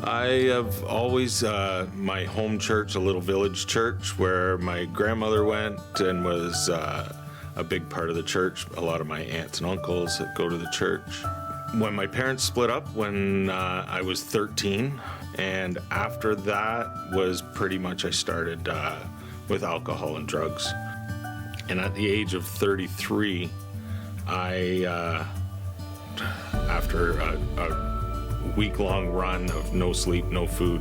I have always, my home church, a little village church where my grandmother went and was a big part of the church. A lot of my aunts and uncles that go to the church. When my parents split up when I was 13, and after that was pretty much I started with alcohol and drugs. And at the age of 33, after a week-long run of no sleep, no food,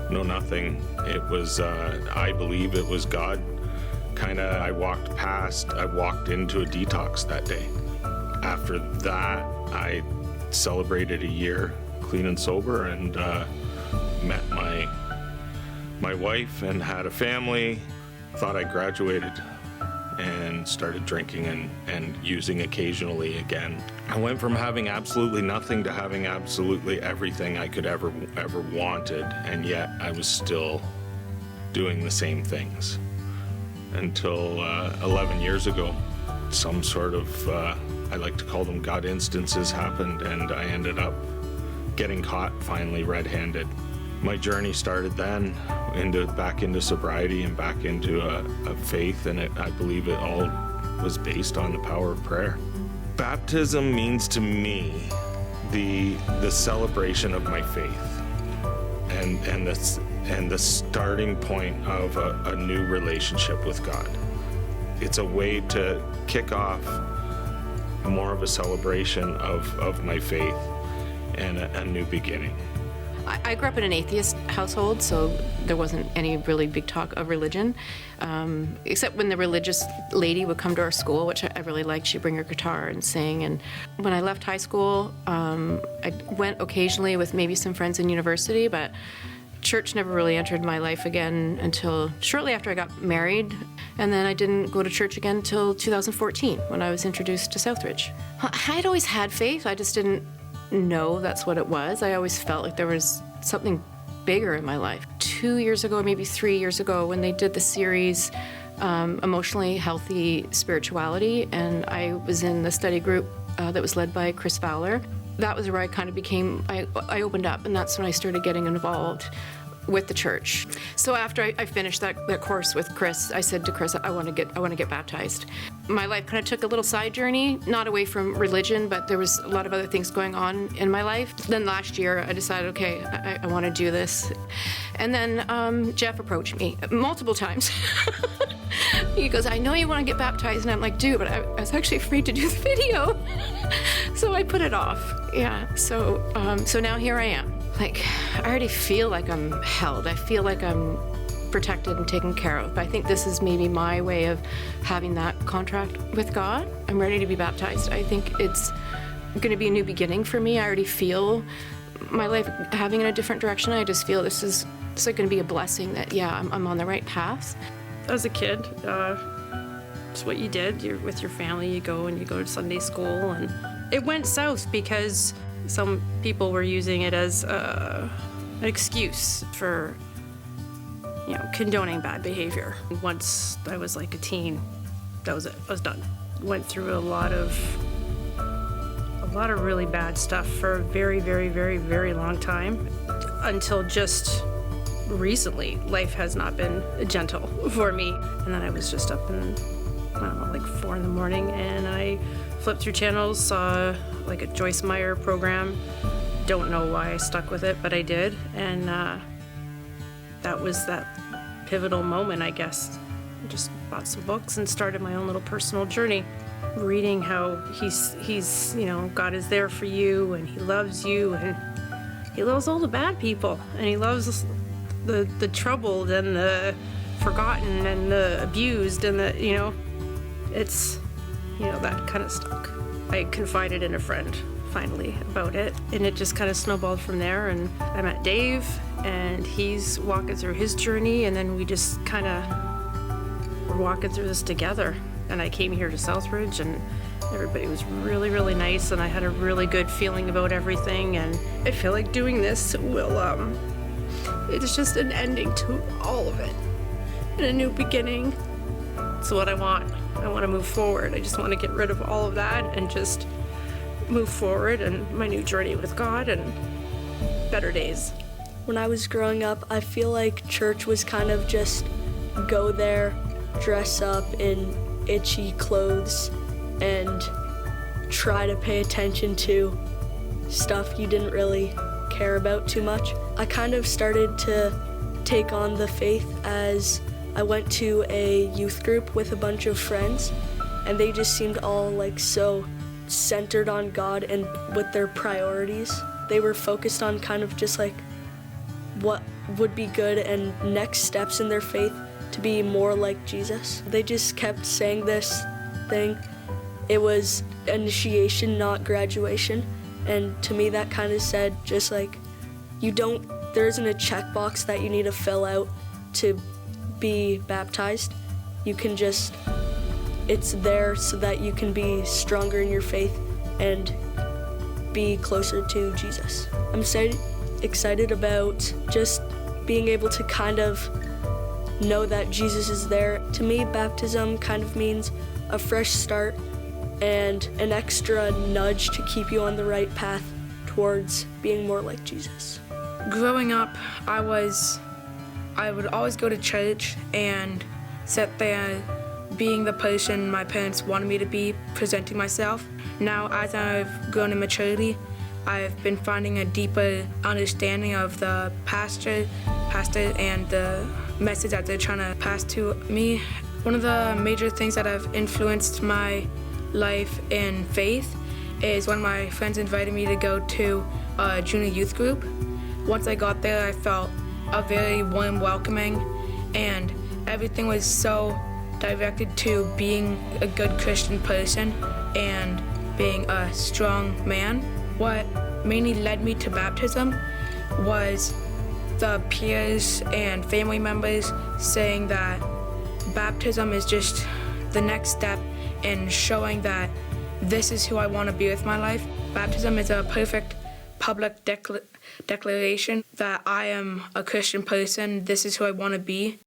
no nothing, it was, I believe it was God. I walked into a detox that day. After that, I celebrated a year clean and sober and met my wife and had a family. Thought I graduated and started drinking and using occasionally again. I went from having absolutely nothing to having absolutely everything I could ever wanted, and yet I was still doing the same things. Until 11 years ago, some sort of, I like to call them God instances happened, and I ended up getting caught finally red-handed. My journey started then back into sobriety and back into a faith, and I believe it all was based on the power of prayer. Baptism means to me the celebration of my faith and the starting point of a new relationship with God. It's a way to kick off more of a celebration of my faith and a new beginning. I grew up in an atheist household, so there wasn't any really big talk of religion, except when the religious lady would come to our school, which I really liked. She'd bring her guitar and sing. And when I left high school, I went occasionally with maybe some friends in university, but church never really entered my life again until shortly after I got married. And then I didn't go to church again until 2014 when I was introduced to Southridge. I had always had faith, I just didn't know that's what it was. I always felt like there was something bigger in my life. 2 years ago, maybe 3 years ago, when they did the series Emotionally Healthy Spirituality, and I was in the study group that was led by Chris Fowler. That was where I kind of I opened up, and that's when I started getting involved with the church. So after I finished that course with Chris, I said to Chris, I want to get baptized. My life kind of took a little side journey, not away from religion, but there was a lot of other things going on in my life. Then last year, I decided, okay, I want to do this. And then Jeff approached me multiple times. He goes, I know you want to get baptized. And I'm like, dude, but I was actually afraid to do the video. So I put it off. Yeah, so now here I am. Like, I already feel like I'm held. I feel like I'm protected and taken care of. But I think this is maybe my way of having that contract with God. I'm ready to be baptized. I think it's going to be a new beginning for me. I already feel my life having in a different direction. I just feel this is going to be a blessing that, yeah, I'm on the right path. As a kid, it's what you did. You're with your family, you go to Sunday school, and it went south because some people were using it as an excuse for, condoning bad behavior. Once I was like a teen, that was it. I was done. Went through a lot of really bad stuff for a very, very, very, very long time, until just recently. Life has not been gentle for me. And then I was just up in, 4 in the morning, and I flipped through channels, saw like a Joyce Meyer program. Don't know why I stuck with it, but I did. And that was that pivotal moment, I guess. I just bought some books and started my own little personal journey, reading how he's God is there for you, and he loves you, and he loves all the bad people, and he loves the troubled and the forgotten and the abused, and it's that kind of stuck. I confided in a friend finally about it, and it just kind of snowballed from there. And I met Dave, and he's walking through his journey, and then we just kind of were walking through this together. And I came here to Southridge, and everybody was really, really nice, and I had a really good feeling about everything. And I feel like doing this will, it's just an ending to all of it and a new beginning. It's what I want. I want to move forward. I just want to get rid of all of that and just move forward, and my new journey with God and better days. When I was growing up, I feel like church was kind of just go there, dress up in itchy clothes, and try to pay attention to stuff you didn't really care about too much. I kind of started to take on the faith as I went to a youth group with a bunch of friends, and they just seemed all like so centered on God and with their priorities. They were focused on kind of just like what would be good and next steps in their faith to be more like Jesus. They just kept saying this thing. It was initiation, not graduation. And to me that kind of said just like there isn't a checkbox that you need to fill out to be baptized. You can just, it's there so that you can be stronger in your faith and be closer to Jesus. I'm excited about just being able to kind of know that Jesus is there. To me, baptism kind of means a fresh start and an extra nudge to keep you on the right path towards being more like Jesus. Growing up, I would always go to church and sit there being the person my parents wanted me to be, presenting myself. Now, as I've grown in maturity, I've been finding a deeper understanding of the pastor and the message that they're trying to pass to me. One of the major things that have influenced my life in faith is when my friends invited me to go to a junior youth group. Once I got there, I felt a very warm welcoming, and everything was so directed to being a good Christian person and being a strong man. What mainly led me to baptism was the peers and family members saying that baptism is just the next step in showing that this is who I want to be with my life. Baptism is a perfect public declaration that I am a Christian person, this is who I want to be,